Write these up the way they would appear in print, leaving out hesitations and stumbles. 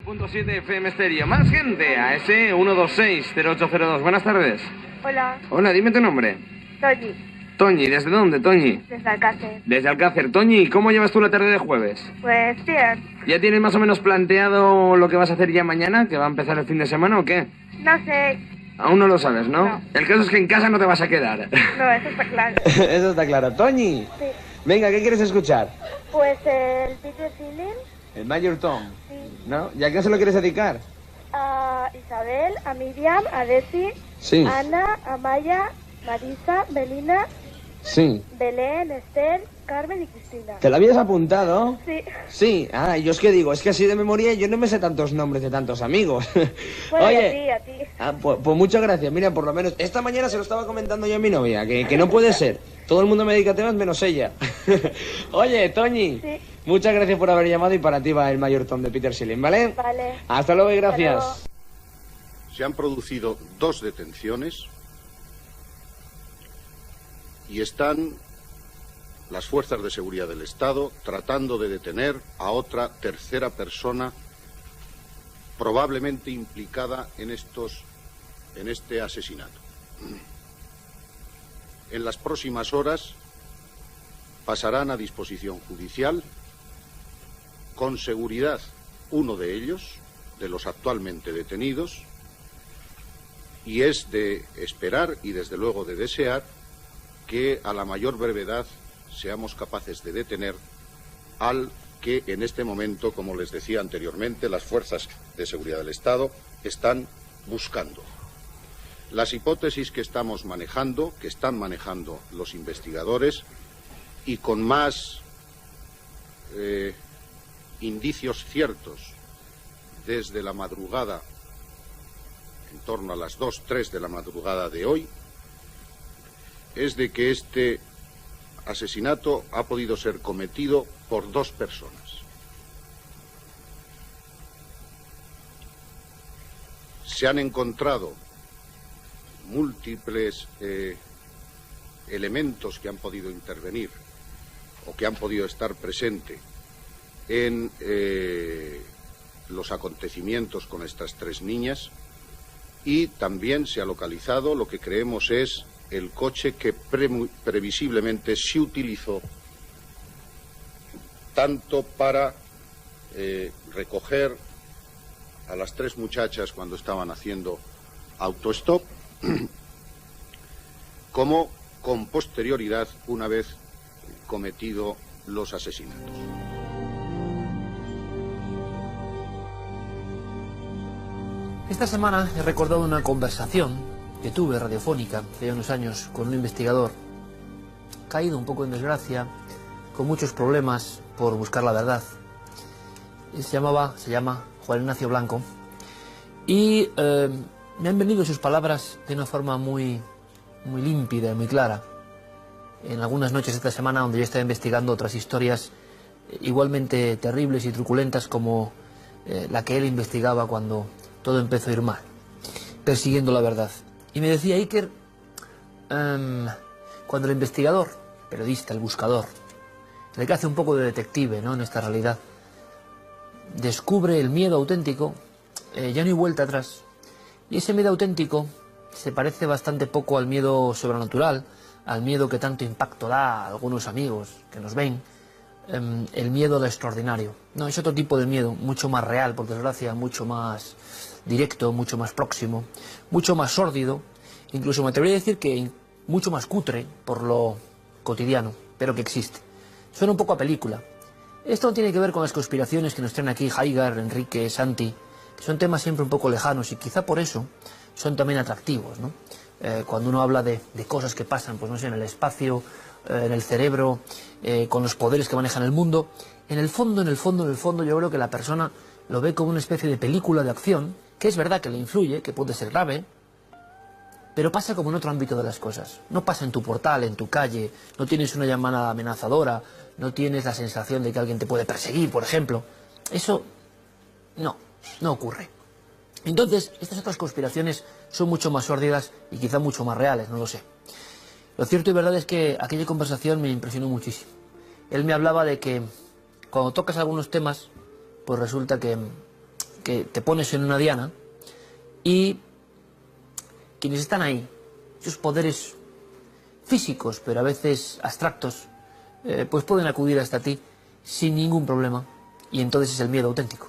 .7 FM Stereo. Más gente a ese 126-0802. Buenas tardes. Hola. Hola, dime tu nombre. Toñi. Toñi, ¿desde dónde, Toñi? Desde Alcácer. Desde Alcácer. Toñi, ¿cómo llevas tú la tarde de jueves? Pues bien. ¿Ya tienes más o menos planteado lo que vas a hacer ya mañana? ¿Que va a empezar el fin de semana o qué? No sé. Aún no lo sabes, ¿no? No. El caso es que en casa no te vas a quedar. No, eso está claro. Eso está claro. Toñi, Sí. venga, ¿qué quieres escuchar? Pues el Peter Sealing, El Major Tom, sí. ¿no? ¿Y a qué se lo quieres dedicar? A Isabel, a Miriam, a Desi, Sí. a Ana, a Maya, Marisa, Melina, Sí. Belén, Esther, Carmen y Cristina. ¿Te lo habías apuntado? Sí. Sí, yo es que digo, es que así de memoria yo no me sé tantos nombres de tantos amigos. Bueno, Oye, a ti. pues muchas gracias. Mira, por lo menos esta mañana se lo estaba comentando yo a mi novia, que no puede ser. Todo el mundo me dedica a temas menos ella. Oye, Toñi, Sí. muchas gracias por haber llamado y para ti va el Major Tom de Peter Sealing, ¿vale? Vale. Hasta luego y gracias. luego. Se han producido 2 detenciones y están las fuerzas de seguridad del Estado tratando de detener a otra tercera persona probablemente implicada en este asesinato. En las próximas horas pasarán a disposición judicial, con seguridad uno de ellos, de los actualmente detenidos, y es de esperar y desde luego de desear que a la mayor brevedad seamos capaces de detener al que en este momento, como les decía anteriormente, las fuerzas de seguridad del Estado están buscando. Las hipótesis que estamos manejando, que están manejando los investigadores, y con más indicios ciertos desde la madrugada, en torno a las 2, 3 de la madrugada de hoy, es de que este asesinato ha podido ser cometido por 2 personas. Se han encontrado múltiples elementos que han podido intervenir o que han podido estar presentes en los acontecimientos con estas 3 niñas, y también se ha localizado lo que creemos es el coche que previsiblemente se utilizó tanto para recoger a las 3 muchachas cuando estaban haciendo autostop, como con posterioridad una vez cometido los asesinatos. Esta semana he recordado una conversación que tuve radiofónica hace unos años con un investigador caído un poco en desgracia, con muchos problemas por buscar la verdad. Se llama Juan Ignacio Blanco, y me han venido sus palabras de una forma muy límpida y muy clara. En algunas noches de esta semana, donde yo estaba investigando otras historias igualmente terribles y truculentas como la que él investigaba cuando todo empezó a ir mal, persiguiendo la verdad. Y me decía Iker, cuando el investigador, el periodista, el buscador, el que hace un poco de detective, ¿no?, en esta realidad, descubre el miedo auténtico, ya no hay vuelta atrás. Y ese miedo auténtico se parece bastante poco al miedo sobrenatural, al miedo que tanto impacto da a algunos amigos que nos ven, el miedo a lo extraordinario. No, es otro tipo de miedo, mucho más real, por desgracia, mucho más directo, mucho más próximo, mucho más sórdido, incluso me atrevería a decir que mucho más cutre por lo cotidiano, pero que existe. Suena un poco a película. Esto no tiene que ver con las conspiraciones que nos traen aquí Haigar, Enrique, Santi, que son temas siempre un poco lejanos y quizá por eso son también atractivos, ¿no? Cuando uno habla de cosas que pasan, pues no sé, en el espacio, en el cerebro, con los poderes que manejan el mundo, en el fondo yo creo que la persona lo ve como una especie de película de acción, que es verdad que le influye, que puede ser grave, pero pasa como en otro ámbito de las cosas. No pasa en tu portal, en tu calle, no tienes una llamada amenazadora, no tienes la sensación de que alguien te puede perseguir, por ejemplo. Eso no ocurre. Entonces, estas otras conspiraciones son mucho más sórdidas y quizá mucho más reales, no lo sé. Lo cierto y verdad es que aquella conversación me impresionó muchísimo. Él me hablaba de que cuando tocas algunos temas, pues resulta que que te pones en una diana y quienes están ahí, esos poderes físicos, pero a veces abstractos, pues pueden acudir hasta ti sin ningún problema, y entonces es el miedo auténtico.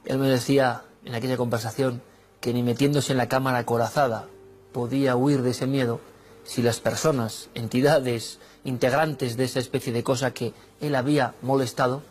Él me decía en aquella conversación que ni metiéndose en la cámara acorazada podía huir de ese miedo si las personas, entidades, integrantes de esa especie de cosa que él había molestado,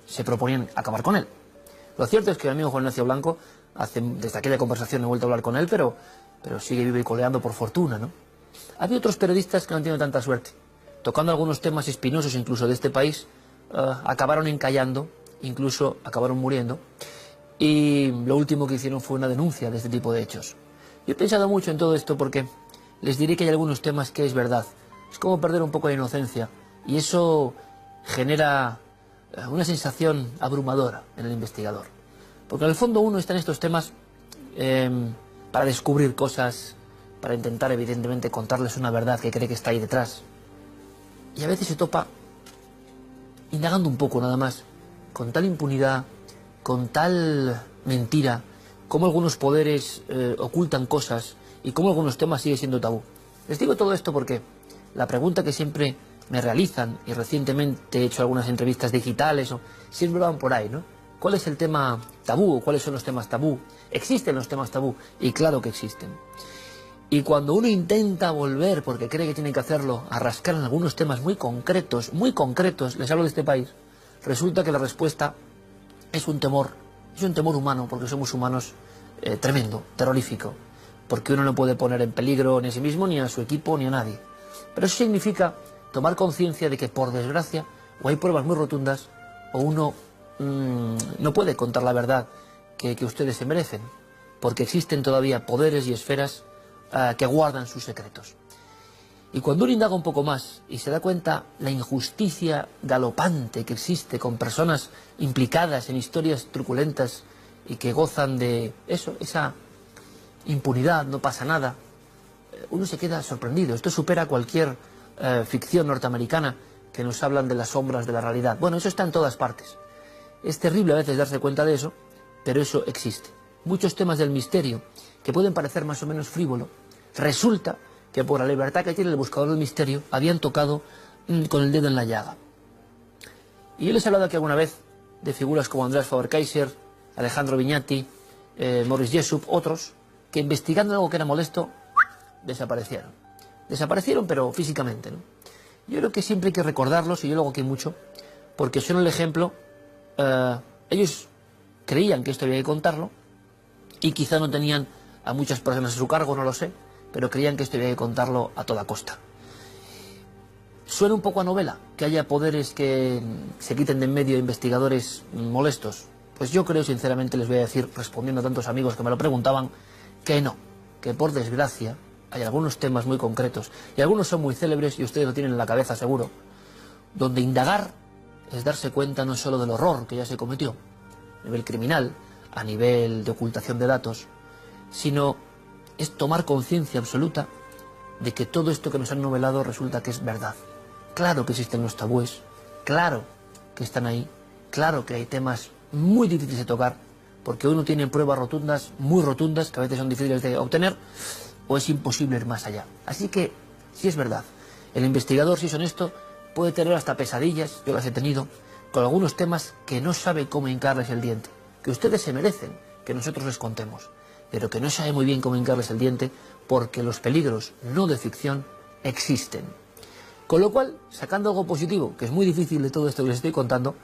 se proponían acabar con él. Lo cierto es que mi amigo Juan Ignacio Blanco, desde aquella conversación no he vuelto a hablar con él, pero sigue vivo y coleando por fortuna, ¿no? Había otros periodistas que no han tenido tanta suerte. Tocando algunos temas espinosos incluso de este país, acabaron encallando, incluso acabaron muriendo, y lo último que hicieron fue una denuncia de este tipo de hechos. Yo he pensado mucho en todo esto porque les diré que hay algunos temas que es verdad. Es como perder un poco de inocencia, y eso genera una sensación abrumadora en el investigador. Porque en el fondo uno está en estos temas para descubrir cosas, para intentar evidentemente contarles una verdad que cree que está ahí detrás. Y a veces se topa, indagando un poco nada más, con tal impunidad, con tal mentira, cómo algunos poderes ocultan cosas y cómo algunos temas siguen siendo tabú. Les digo todo esto porque la pregunta que siempre me realizan, y recientemente he hecho algunas entrevistas digitales, siempre van por ahí, ¿no? ¿Cuál es el tema tabú? ¿Cuáles son los temas tabú? ¿Existen los temas tabú? Y claro que existen. Y cuando uno intenta volver, porque cree que tiene que hacerlo, a rascar en algunos temas muy concretos, les hablo de este país, resulta que la respuesta es un temor humano, porque somos humanos, tremendo, terrorífico, porque uno no puede poner en peligro ni a sí mismo, ni a su equipo, ni a nadie. Pero eso significa tomar conciencia de que, por desgracia, o hay pruebas muy rotundas, o uno no puede contar la verdad que ustedes se merecen, porque existen todavía poderes y esferas que guardan sus secretos. Y cuando uno indaga un poco más y se da cuenta la injusticia galopante que existe con personas implicadas en historias truculentas y que gozan de eso, esa impunidad, no pasa nada, uno se queda sorprendido. Esto supera cualquier ficción norteamericana que nos hablan de las sombras de la realidad. Bueno, eso está en todas partes. Es terrible a veces darse cuenta de eso, pero eso existe. Muchos temas del misterio que pueden parecer más o menos frívolo, resulta que por la libertad que tiene el buscador del misterio habían tocado con el dedo en la llaga. Y yo les he hablado aquí alguna vez de figuras como Andreas Faber-Kaiser, Alejandro Viñati, Maurice Jessup, otros, que investigando algo que era molesto, desaparecieron. Desaparecieron, pero físicamente, ¿no? Yo creo que siempre hay que recordarlos, y yo lo hago aquí mucho, porque son el ejemplo. Ellos creían que esto había que contarlo, y quizá no tenían a muchas personas a su cargo, no lo sé, pero creían que esto había que contarlo a toda costa. Suena un poco a novela, que haya poderes que se quiten de en medio investigadores molestos. Pues yo creo, sinceramente, les voy a decir, respondiendo a tantos amigos que me lo preguntaban, que no, que por desgracia hay algunos temas muy concretos, y algunos son muy célebres, y ustedes lo tienen en la cabeza seguro, donde indagar es darse cuenta no solo del horror que ya se cometió, a nivel criminal, a nivel de ocultación de datos, sino es tomar conciencia absoluta de que todo esto que nos han novelado resulta que es verdad. Claro que existen los tabúes, claro que están ahí, claro que hay temas muy difíciles de tocar, porque uno tiene pruebas rotundas, muy rotundas, que a veces son difíciles de obtener, o es imposible ir más allá. Así que, sí es verdad, el investigador, si es honesto, puede tener hasta pesadillas, yo las he tenido, con algunos temas que no sabe cómo hincarles el diente, que ustedes se merecen que nosotros les contemos, pero que no sabe muy bien cómo hincarles el diente, porque los peligros no de ficción existen. Con lo cual, sacando algo positivo, que es muy difícil de todo esto que les estoy contando,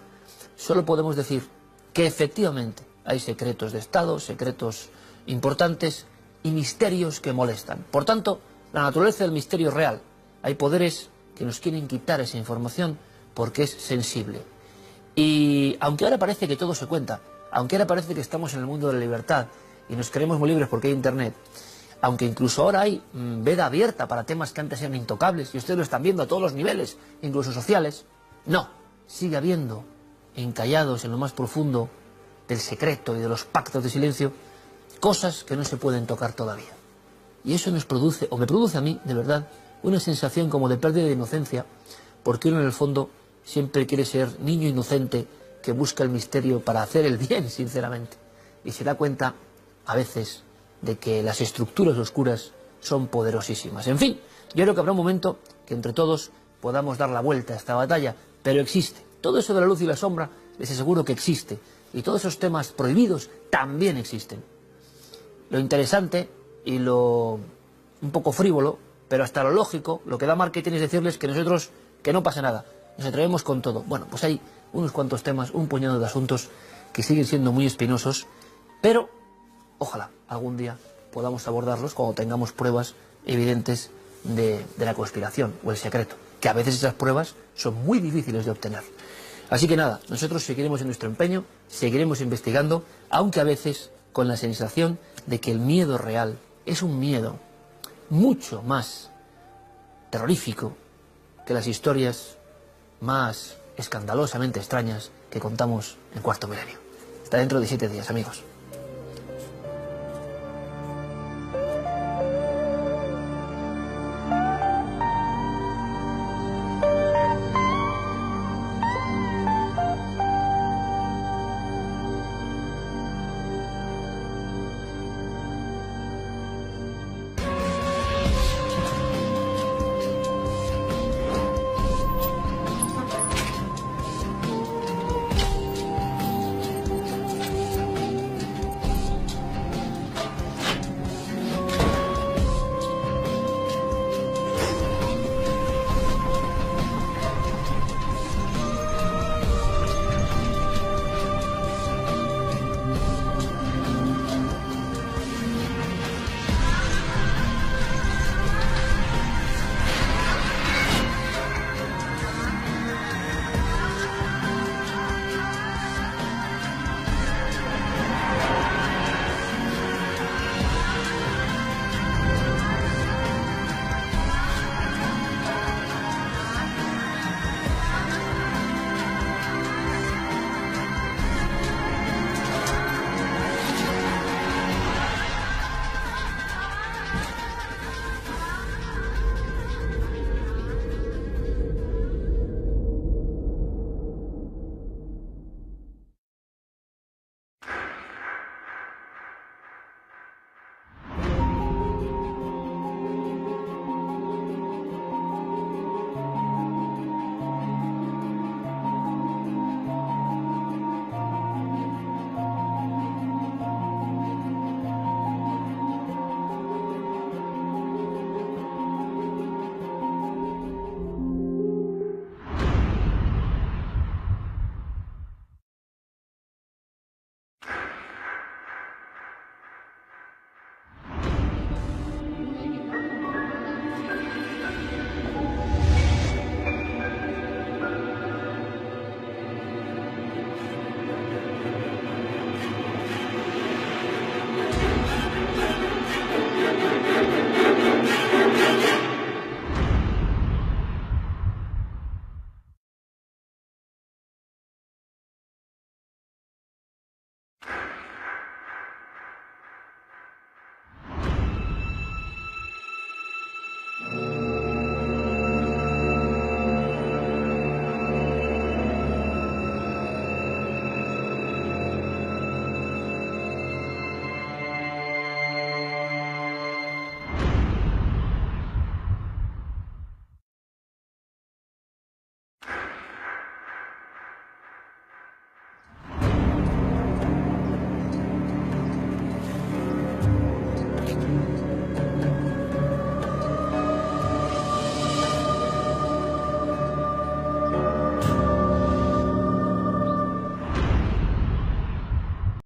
solo podemos decir que efectivamente hay secretos de Estado, secretos importantes y misterios que molestan. Por tanto, la naturaleza del misterio es real. Hay poderes que nos quieren quitar esa información porque es sensible. Y aunque ahora parece que todo se cuenta, aunque ahora parece que estamos en el mundo de la libertad y nos creemos muy libres porque hay Internet, aunque incluso ahora hay veda abierta para temas que antes eran intocables, y ustedes lo están viendo a todos los niveles, incluso sociales, no, sigue habiendo, encallados en lo más profundo del secreto y de los pactos de silencio, cosas que no se pueden tocar todavía. Y eso nos produce, o me produce a mí, de verdad, una sensación como de pérdida de inocencia, porque uno en el fondo siempre quiere ser niño inocente que busca el misterio para hacer el bien, sinceramente. y se da cuenta, a veces, de que las estructuras oscuras son poderosísimas. En fin, yo creo que habrá un momento que entre todos podamos dar la vuelta a esta batalla, pero existe. Todo eso de la luz y la sombra, les aseguro que existe. Y todos esos temas prohibidos también existen. Lo interesante y lo un poco frívolo, pero hasta lo lógico, lo que da marketing es decirles que nosotros, que no pasa nada, nos atrevemos con todo. Bueno, pues hay unos cuantos temas, un puñado de asuntos que siguen siendo muy espinosos, pero ojalá algún día podamos abordarlos cuando tengamos pruebas evidentes de la conspiración o el secreto, que a veces esas pruebas son muy difíciles de obtener. Así que nada, nosotros seguiremos en nuestro empeño, seguiremos investigando, aunque a veces con la sensación de que el miedo real es un miedo mucho más terrorífico que las historias más escandalosamente extrañas que contamos en Cuarto Milenio. Hasta dentro de 7 días, amigos.